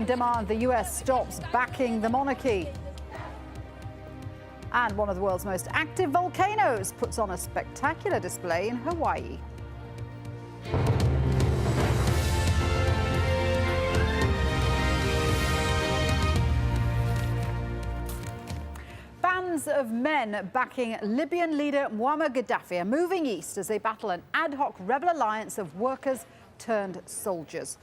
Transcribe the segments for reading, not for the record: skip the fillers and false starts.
Demand the US stops backing the monarchy. And one of the world's most active volcanoes puts on a spectacular display in Hawaii. Bands of men backing Libyan leader Muammar Gaddafi are moving east as they battle an ad hoc rebel alliance of workers turned soldiers.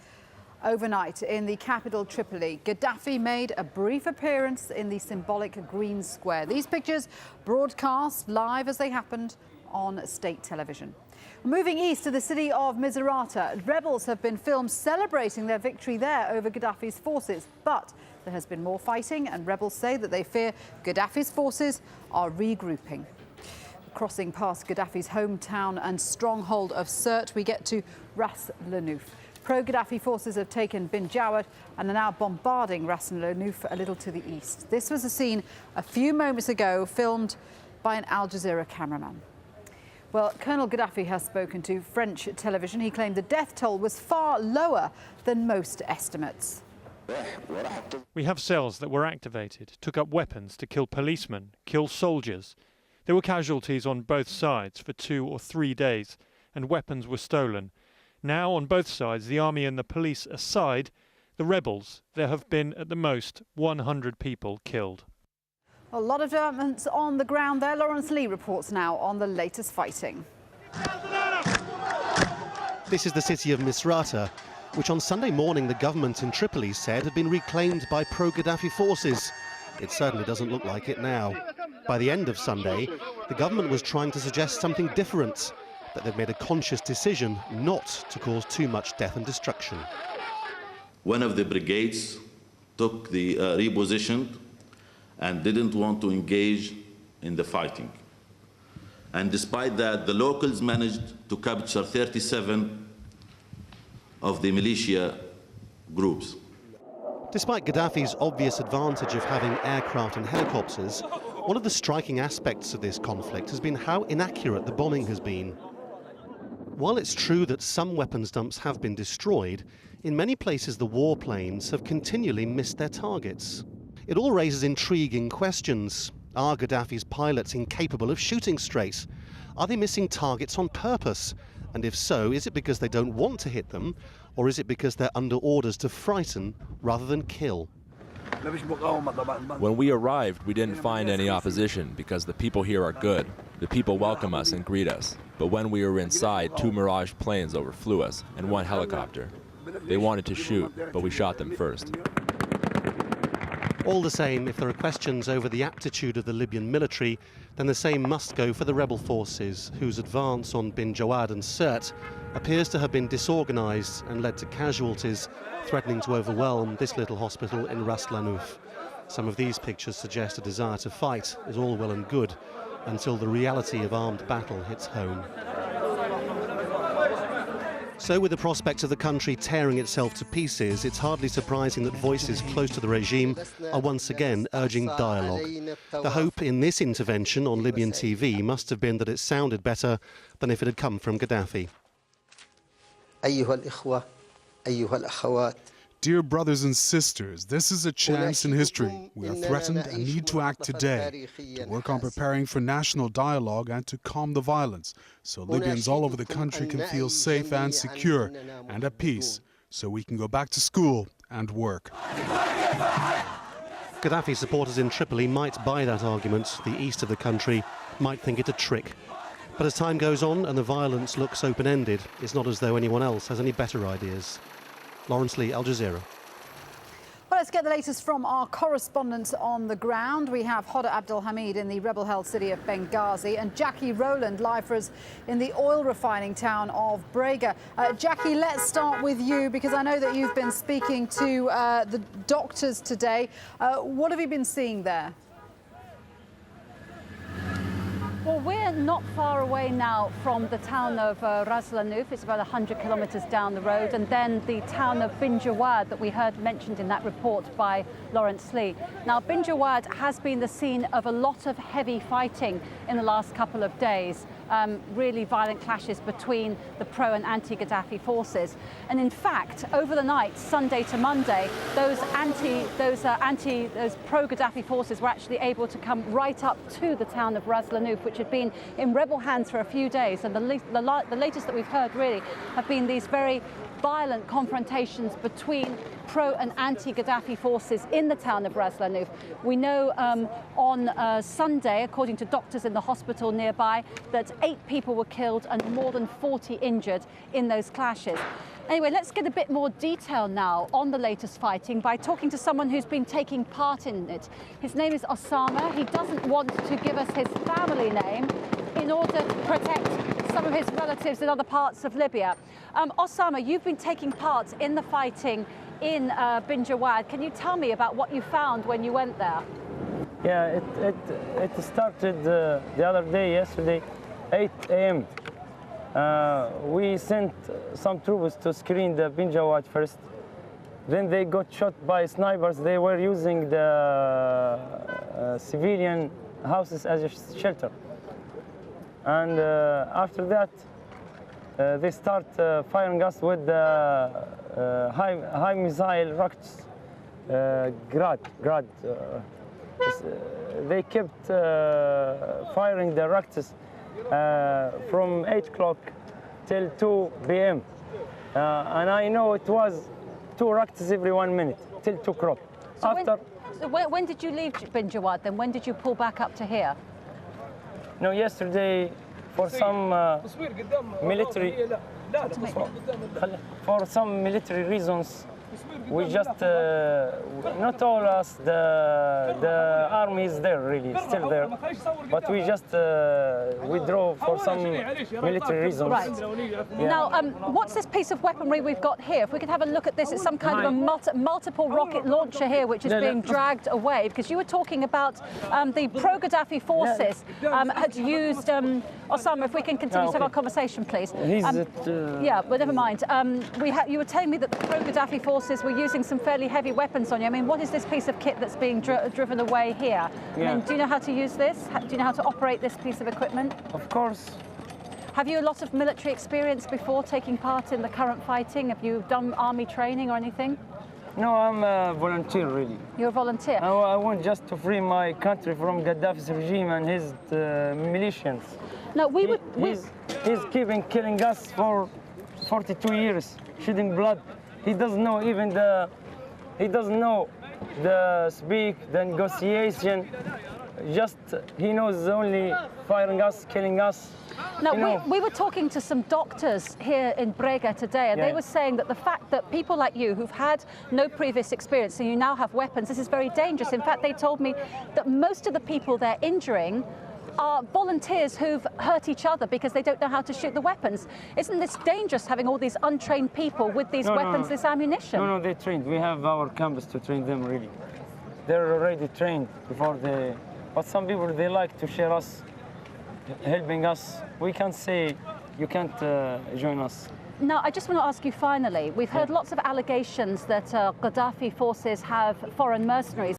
Overnight in the capital Tripoli, Gaddafi made a brief appearance in the symbolic Green Square. These pictures broadcast live as they happened on state television. Moving east to the city of Misrata, rebels have been filmed celebrating their victory there over Gaddafi's forces. But there has been more fighting, and rebels say that they fear Gaddafi's forces are regrouping. Crossing past Gaddafi's hometown and stronghold of Sirte, we get to Ras Lanuf. Pro-Gaddafi forces have taken Bin Jawad and are now bombarding Ras Lanuf a little to the east. This was a scene a few moments ago filmed by an AlJazeera cameraman. Well, Colonel Gaddafi has spoken to French television. He claimed the death toll was far lower than most estimates. We have cells that were activated, took up weapons to kill policemen, kill soldiers. There were casualties on both sides for 2 or 3 days, and weapons were stolen. Now, on both sides, the army and the police aside, the rebels, there have been at the most 100 people killed. A lot of developments on the ground there. Lawrence Lee reports now on the latest fighting. This is the city of Misrata, which on Sunday morning the government in Tripoli said had been reclaimed by pro-Gaddafi forces. It certainly doesn't look like it now. By the end of Sunday, the government was trying to suggest something different, that they've made a conscious decision not to cause too much death and destruction. One of the brigades took the repositioned and didn't want to engage in the fighting. And despite that, the locals managed to capture 37 of the militia groups. Despite Gaddafi's obvious advantage of having aircraft and helicopters, one of the striking aspects of this conflict has been how inaccurate the bombing has been. While it's true that some weapons dumps have been destroyed, in many places the warplanes have continually missed their targets. It all raises intriguing questions. Are Gaddafi's pilots incapable of shooting straight? Are they missing targets on purpose? And if so, is it because they don't want to hit them, or is it because they're under orders to frighten rather than kill? When we arrived, we didn't find any opposition because the people here are good. The people welcome us and greet us. But when we were inside, 2 Mirage planes overflew us and 1 helicopter. They wanted to shoot, but we shot them first. All the same, if there are questions over the aptitude of the Libyan military, then the same must go for the rebel forces, whose advance on Bin Jawad and Sirte appears to have been disorganized and led to casualties, threatening to overwhelm this little hospital in Ras Lanuf. Some of these pictures suggest a desire to fight is all well and good until the reality of armed battle hits home. So with the prospect of the country tearing itself to pieces, it's hardly surprising that voices close to the regime are once again urging dialogue. The hope in this intervention on Libyan TV must have been that it sounded better than if it had come from Gaddafi. Dear brothers and sisters, this is a chance in history. We are threatened and need to act today, to work on preparing for national dialogue and to calm the violence, so Libyans all over the country can feel safe and secure and at peace, so we can go back to school and work. Gaddafi supporters in Tripoli might buy that argument. The east of the country might think it a trick. But as time goes on and the violence looks open-ended, it's not as though anyone else has any better ideas. Lawrence Lee, AlJazeera. Well, let's get the latest from our correspondents on the ground. We have Hoda Abdelhamid in the rebel-held city of Benghazi and Jackie Rowland live for us in the oil refining town of Brega. Jackie, let's start with you because I know that you've been speaking to the doctors today. What have you been seeing there? Well, we're not far away now from the town of Ras Lanuf. It's about 100 kilometers down the road. And then the town of Bin Jawad that we heard mentioned in that report by Lawrence Lee. Now, Bin Jawad has been the scene of a lot of heavy fighting in the last couple of days. really violent clashes between the pro and anti-Gaddafi forces. And in fact, over the night, Sunday to Monday, those pro-Gaddafi forces were actually able to come right up to the town of Ras Lanuf, which had been in rebel hands for a few days. And the latest that we've heard really have been these very violent confrontations between pro and anti-Gaddafi forces in the town of Ras Lanuf. We know on Sunday, according to doctors in the hospital nearby, that 8 people were killed and more than 40 injured in those clashes. Anyway, let's get a bit more detail now on the latest fighting by talking to someone who's been taking part in it. His name is Osama. He doesn't want to give us his family name in order to protect some of his relatives in other parts of Libya. Osama, you've been taking part in the fighting in Bin Jawad. Can you tell me about what you found when you went there? Yeah, it started the other day, yesterday, 8 a.m. We sent some troops to screen the Bin Jawad first. Then they got shot by snipers. They were using the civilian houses as a shelter. And after that, they start firing us with the high missile rockets, Grad. They kept firing the rockets from 8 o'clock till 2 p.m. And I know it was 2 rockets every 1 minute till 2 o'clock. So when did you leave Bin Jawad then? When did you pull back up to here? No, yesterday for some military reasons, we just not all us, the army is there really, still there, but we just withdraw for some military reasons. Right. Yeah. Now, what's this piece of weaponry we've got here? If we could have a look at this, it's some kind of a multiple rocket launcher here, which is being dragged away, because you were talking about the pro-Gaddafi forces had used, Osama, if we can continue to have our conversation, please. Yeah, but never mind. You were telling me that the pro-Gaddafi forces were using some fairly heavy weapons on you. I mean, what is this piece of kit that's being driven away here? Yeah. I mean, do you know how to use this? Do you know how to operate this piece of equipment? Of course. Have you a lot of military experience before taking part in the current fighting? Have you done army training or anything? No, I'm a volunteer, really. You're a volunteer? I want just to free my country from Gaddafi's regime and his militias. No, He's keeping killing us for 42 years, shedding blood. He doesn't know even the speak, the negotiation. Just he knows only firing us, killing us. Now, we were talking to some doctors here in Brega today, and they were saying that the fact that people like you who've had no previous experience and you now have weapons, this is very dangerous. In fact, they told me that most of the people they're injuring are volunteers who've hurt each other because they don't know how to shoot the weapons. Isn't this dangerous, having all these untrained people with these weapons, this ammunition? No, they're trained. We have our campus to train them, really. They're already trained before they... But some people, they like to share us, helping us. We can't say, you can't join us. Now, I just want to ask you finally, we've heard lots of allegations that Gaddafi forces have foreign mercenaries